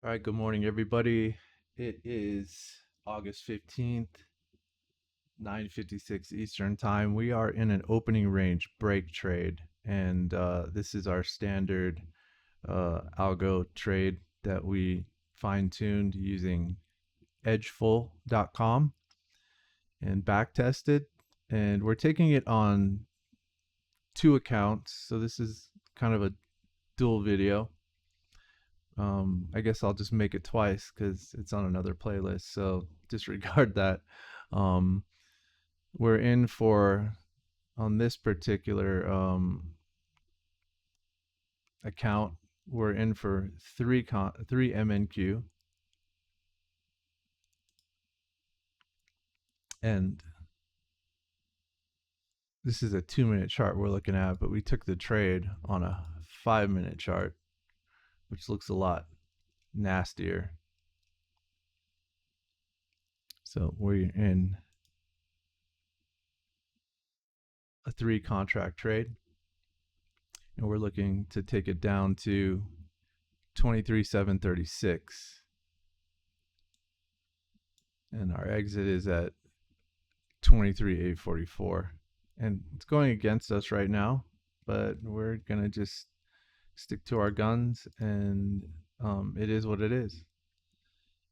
All right, good morning, everybody. It is August 15th, 9:56 Eastern Time. We are in an opening range break trade, and this is our standard algo trade that we fine-tuned using edgeful.com and back tested. And we're taking it on two accounts. So this is kind of a dual video. I guess I'll just make it twice because it's on another playlist. So disregard that. Um, we're in for on this particular account. We're in for three MNQ, and this is a 2 minute chart we're looking at. But we took the trade on a 5 minute chart, which looks a lot nastier. So we're in a three contract trade, and we're looking to take it down to 23,736, and our exit is at 23,844. And it's going against us right now, but we're gonna just stick to our guns, and it is what it is.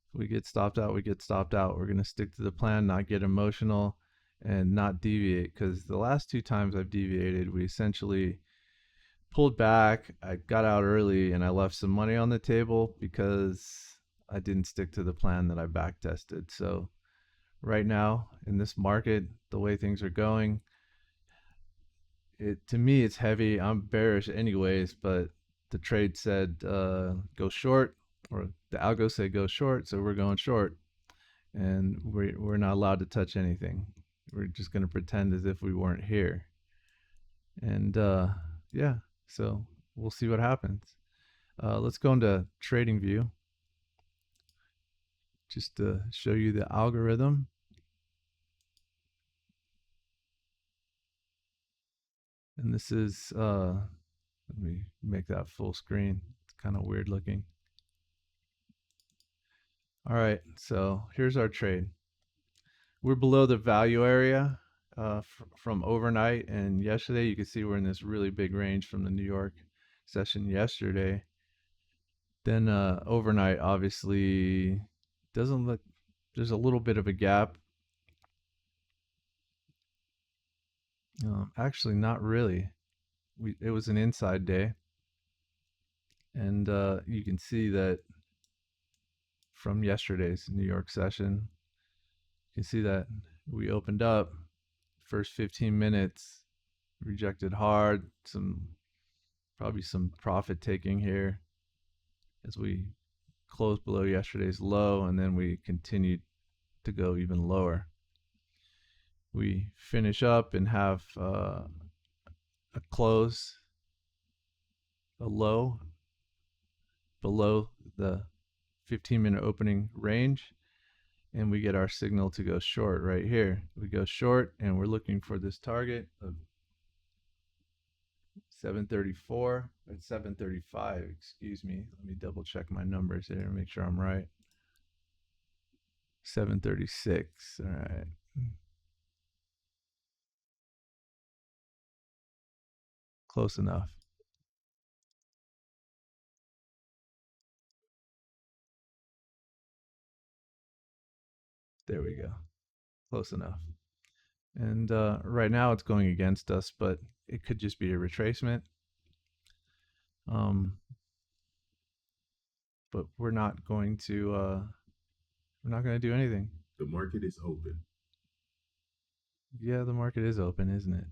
If we get stopped out, we get stopped out. We're gonna stick to the plan, not get emotional, and not deviate. Because the last two times I've deviated, we essentially pulled back. I got out early, and I left some money on the table because I didn't stick to the plan that I back tested. So right now in this market, the way things are going, it to me it's heavy. I'm bearish anyways, but the trade said go short, or the algo said go short, so we're going short, and we're not allowed to touch anything. We're just gonna pretend as if we weren't here, and yeah. So we'll see what happens. Let's go into trading view just to show you the algorithm. And this is, let me make that full screen. It's kind of weird looking. All right, so here's our trade. We're below the value area from overnight, and yesterday you can see we're in this really big range from the New York session yesterday. Then overnight, obviously, doesn't look, there's a little bit of a gap. Actually, not really. It was an inside day, and you can see that from yesterday's New York session. You can see that we opened up first 15 minutes, rejected hard, probably some profit taking here as we closed below yesterday's low, and then we continued to go even lower. We finish up and have a close, a low below the 15-minute opening range, and we get our signal to go short right here. We go short, and we're looking for this target of 734 at 735, excuse me. Let me double check my numbers here and make sure I'm right. 736. All right. Close enough. There we go. Close enough. And right now it's going against us, but it could just be a retracement. Um, but we're not going to do anything. The market is open. Yeah, the market is open, isn't it?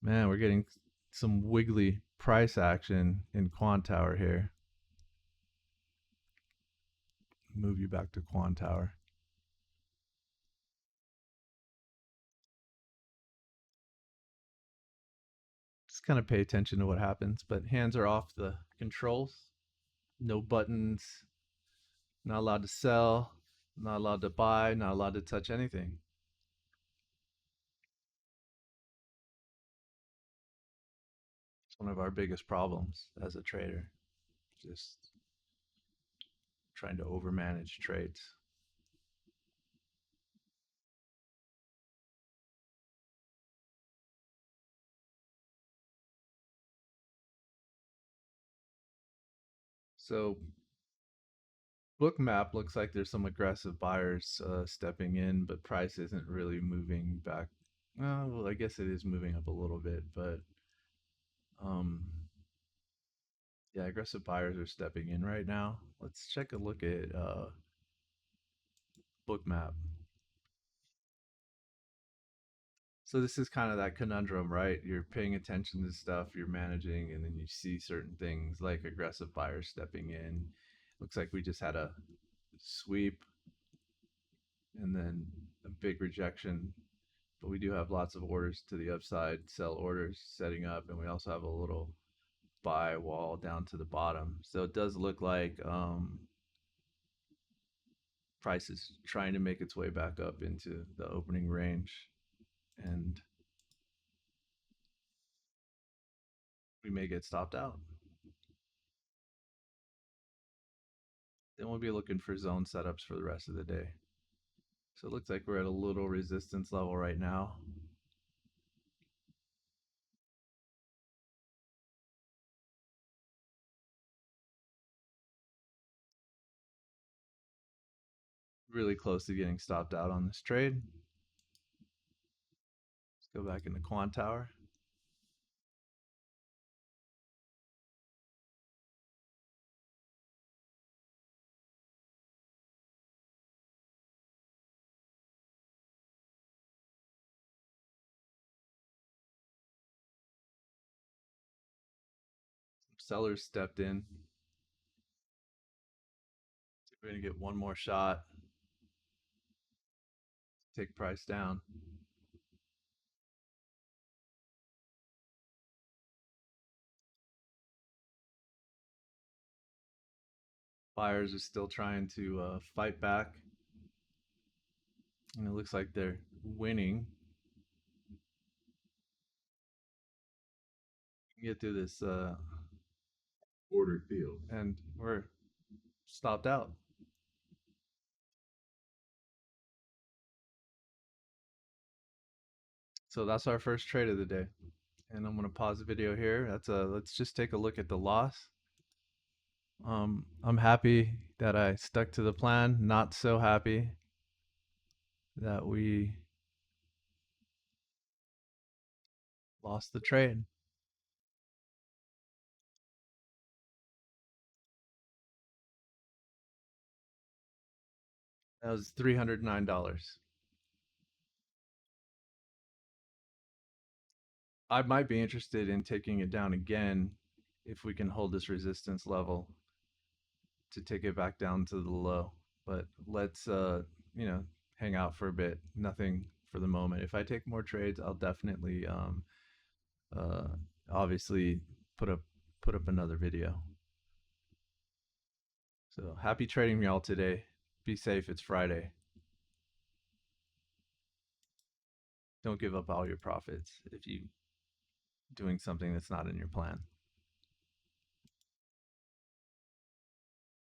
Man, we're getting some wiggly price action in Quant Tower here. Move you back to Quant Tower. Just kind of pay attention to what happens, but hands are off the controls. No buttons, not allowed to sell, not allowed to buy, not allowed to touch anything. It's one of our biggest problems as a trader. Just trying to overmanage trades. So book map looks like there's some aggressive buyers stepping in, but price isn't really moving back. Well, I guess it is moving up a little bit, but um, yeah, aggressive buyers are stepping in right now. Let's check a look at book map. So this is kind of that conundrum, right? You're paying attention to stuff, you're managing, and then you see certain things like aggressive buyers stepping in. Looks like we just had a sweep and then a big rejection, but we do have lots of orders to the upside, sell orders setting up, and we also have a little buy wall down to the bottom. So it does look like price is trying to make its way back up into the opening range, and we may get stopped out. Then we'll be looking for zone setups for the rest of the day. So it looks like we're at a little resistance level right now. Really close to getting stopped out on this trade. Let's go back into Quant Tower. Sellers stepped in. We're going to get one more shot, take price down. Buyers are still trying to fight back. And it looks like they're winning. Get through this ordered field. And we're stopped out. So that's our first trade of the day. And I'm going to pause the video here. Let's just take a look at the loss. I'm happy that I stuck to the plan. Not so happy that we lost the trade. That was $309. I might be interested in taking it down again if we can hold this resistance level to take it back down to the low. But let's you know, hang out for a bit. Nothing for the moment. If I take more trades, I'll definitely uh, obviously put up another video. So happy trading y'all today. Be safe. It's Friday. Don't give up all your profits if you doing something that's not in your plan.